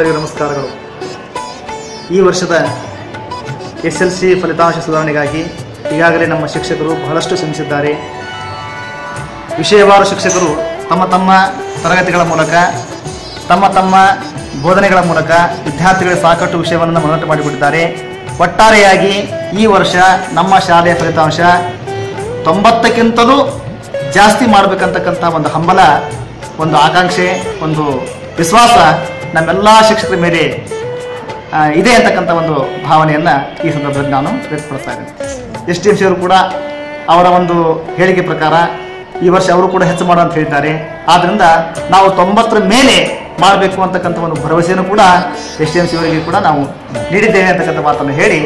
ಎಲ್ಲರಿಗೂ ನಮಸ್ಕಾರಗಳು. ಈ ವರ್ಷದ SLC ಫಲಿತಾಂಶ ಸುಧಾರಣೆಗಾಗಿ ಈಗಾಗಲೇ ನಮ್ಮ ಶಿಕ್ಷಕರು ಬಹಳಷ್ಟು ಶ್ರಮಿಸಿದ್ದಾರೆ. ವಿಷಯವಾರು ಶಿಕ್ಷಕರು ತಮ್ಮ ತಮ್ಮ ತರಗತಿಗಳ ಮೂಲಕ ತಮ್ಮ ಬೋಧನೆಗಳ ಮೂಲಕ ವಿದ್ಯಾರ್ಥಿಗಳಿಗೆ ಸಾಕಷ್ಟು ವಿಷಯವನ್ನು ಮನವರಿಕೆ ಮಾಡಿಕೊಟ್ಟಿದ್ದಾರೆ. ಒಟ್ಟಾರೆಯಾಗಿ ಈ ವರ್ಷ ನಮ್ಮ ಶಾಲೆಯ ಫಲಿತಾಂಶ 90ಕ್ಕಿಂತಲೂ ಜಾಸ್ತಿ ಮಾಡಬೇಕಂತಕ್ಕಂಥ ಒಂದು ಹಂಬಲ, ಒಂದು ಆಕಾಂಕ್ಷೆ, ಒಂದು ವಿಶ್ವಾಸ ನಮ್ಮೆಲ್ಲ ಶಿಕ್ಷಕರ ಮೇಲೆ ಇದೆ ಅಂತಕ್ಕಂಥ ಒಂದು ಭಾವನೆಯನ್ನು ಈ ಸಂದರ್ಭದಲ್ಲಿ ನಾನು ವ್ಯಕ್ತಪಡಿಸ್ತಾ ಇದ್ದೇನೆ. STMC ಅವರು ಕೂಡ ಅವರ ಒಂದು ಹೇಳಿಕೆ ಪ್ರಕಾರ ಈ ವರ್ಷ ಅವರು ಕೂಡ ಹೆಚ್ಚು ಮಾಡು ಅಂತ ಹೇಳಿದ್ದಾರೆ. ಆದ್ದರಿಂದ ನಾವು 90ರ ಮೇಲೆ ಮಾಡಬೇಕು ಅಂತಕ್ಕಂಥ ಒಂದು ಭರವಸೆಯನ್ನು ಕೂಡ STMC ಅವರಿಗೆ ಕೂಡ ನಾವು ನೀಡಿದ್ದೇವೆ ಅಂತಕ್ಕಂಥ ಮಾತನ್ನು ಹೇಳಿ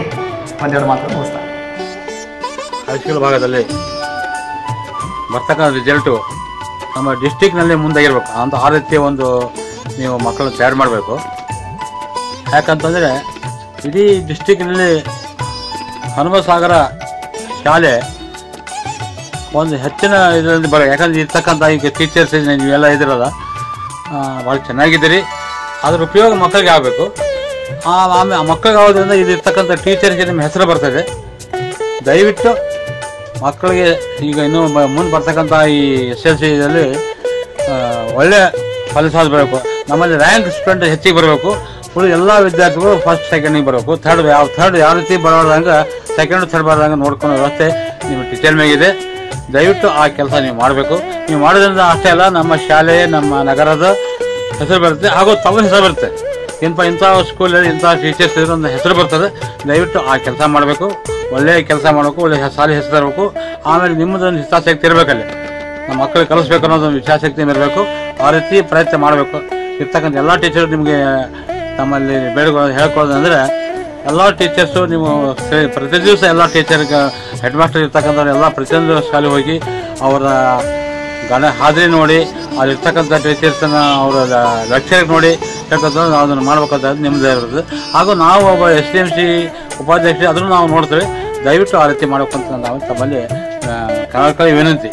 ಒಂದೆರಡು ಮಾತನ್ನು ಮುಗಿಸ್ತಾರೆ. ಹೈಸ್ಕೂಲ್ ಭಾಗದಲ್ಲಿ ಬರ್ತಕ್ಕಂಥ ರಿಸಲ್ಟು ನಮ್ಮ ಡಿಸ್ಟಿಕ್ನಲ್ಲಿ ಮುಂದಾಗಿರ್ಬೇಕು ಅಂತ ಆ ರೀತಿಯ ಒಂದು ನೀವು ಮಕ್ಕಳನ್ನ ತಯಾರು ಮಾಡಬೇಕು. ಯಾಕಂತಂದರೆ ಇಡೀ ಡಿಸ್ಟಿಕ್ನಲ್ಲಿ ಹನುಮಸಾಗರ ಶಾಲೆ ಒಂದು ಹೆಚ್ಚಿನ ಇದರಲ್ಲಿ ಯಾಕಂದ್ರೆ ಇರ್ತಕ್ಕಂಥ ಈಗ ಟೀಚರ್ಸ್ ನೀವೆಲ್ಲ ಇದಿರಲ್ಲ, ಭಾಳ ಚೆನ್ನಾಗಿದ್ದೀರಿ. ಅದ್ರ ಉಪಯೋಗ ಮಕ್ಕಳಿಗೆ ಆಗಬೇಕು. ಆಮೇಲೆ ಮಕ್ಕಳಿಗೆ ಆಗೋದ್ರಿಂದ ಇದು ಇರ್ತಕ್ಕಂಥ ಟೀಚರ್ಗೆ ನಿಮ್ಮ ಹೆಸರು ಬರ್ತದೆ. ದಯವಿಟ್ಟು ಮಕ್ಕಳಿಗೆ ಈಗ ಇನ್ನೂ ಮುಂದೆ ಬರ್ತಕ್ಕಂಥ ಈ SLC ಇದರಲ್ಲಿ ಒಳ್ಳೆ ಫಲಿತಾಂಶ ಬರಬೇಕು. ನಮ್ಮಲ್ಲಿ ರ್ಯಾಂಕ್ ಸ್ಟೂಡೆಂಟ್ ಹೆಚ್ಚಿಗೆ ಬರಬೇಕು. ಉಳಿದ ಎಲ್ಲ ವಿದ್ಯಾರ್ಥಿಗಳು ಫಸ್ಟ್ ಸೆಕೆಂಡಿಗೆ ಬರಬೇಕು. ಥರ್ಡ್ ಯಾವ ರೀತಿ ಬರೋದಂಗೆ ಸೆಕೆಂಡ್ ಥರ್ಡ್ ಬರೋದಂಗೆ ನೋಡ್ಕೊಳ್ಳೋ ವ್ಯವಸ್ಥೆ ನಿಮ್ಮ ಟೀಚರ್ ಮೇಗಿದೆ. ದಯವಿಟ್ಟು ಆ ಕೆಲಸ ನೀವು ಮಾಡಬೇಕು. ನೀವು ಮಾಡೋದ್ರಿಂದ ಅಷ್ಟೇ ಅಲ್ಲ, ನಮ್ಮ ಶಾಲೆ ನಮ್ಮ ನಗರದ ಹೆಸರು ಬರುತ್ತೆ, ಹಾಗೂ ತಮ್ಮ ಹೆಸರು ಬರುತ್ತೆ. ಇಂಥ ಸ್ಕೂಲಲ್ಲಿ ಇಂಥ ಟೀಚರ್ಸ್ ಇದ್ರೆ ಒಂದು ಹೆಸರು ಬರ್ತದೆ. ದಯವಿಟ್ಟು ಆ ಕೆಲಸ ಮಾಡಬೇಕು. ಒಳ್ಳೆಯ ಕೆಲಸ ಮಾಡಬೇಕು, ಒಳ್ಳೆಯ ಶಾಲೆ ಹೆಸರು ತರಬೇಕು. ಆಮೇಲೆ ನಿಮ್ಮದೊಂದು ಹಿತಾಸಕ್ತಿ ಇರಬೇಕಲ್ಲಿ, ನಮ್ಮ ಮಕ್ಕಳಿಗೆ ಕಲಿಸ್ಬೇಕು ಅನ್ನೋದೊಂದು ವಿಚಾರಶಕ್ತಿ ಇರಬೇಕು. ಆ ರೀತಿ ಪ್ರಯತ್ನ ಮಾಡಬೇಕು. ಇರ್ತಕ್ಕಂಥ ಎಲ್ಲ ಟೀಚರ್ ನಿಮಗೆ ನಮ್ಮಲ್ಲಿ ಹೇಳ್ಕೊಳ್ಳೋದಂದರೆ ಎಲ್ಲ ಟೀಚರ್ಸು ನೀವು ಪ್ರತಿ ದಿವಸ ಎಲ್ಲ ಟೀಚರ್ಗೆ ಹೆಡ್ ಮಾಸ್ಟರ್ ಇರ್ತಕ್ಕಂಥವ್ರು ಎಲ್ಲ ಪ್ರತಿಯೊಂದು ಶಾಲೆ ಹೋಗಿ ಅವರ ಹಾಜರಿ ನೋಡಿ, ಅಲ್ಲಿರ್ತಕ್ಕಂಥ ಟೀಚರ್ಸನ್ನು ಅವರ ಲೆಕ್ಚರ್ ನೋಡಿ ಹೇಳ್ತಕ್ಕಂಥ ನಾವು ಅದನ್ನು ಮಾಡ್ಬೇಕಂತ ನಿಮ್ಮದೇ ಇರ್ತದೆ. ಹಾಗೂ ನಾವು ಒಬ್ಬ STMC ಉಪಾಧ್ಯಕ್ಷ ಅದನ್ನು ನಾವು ನೋಡ್ತೇವೆ. ದಯವಿಟ್ಟು ಆ ರೀತಿ ಮಾಡಬೇಕಂತ ನಾವು ತಮ್ಮಲ್ಲಿ ಕಳಕಳಿ ವಿನಂತಿ.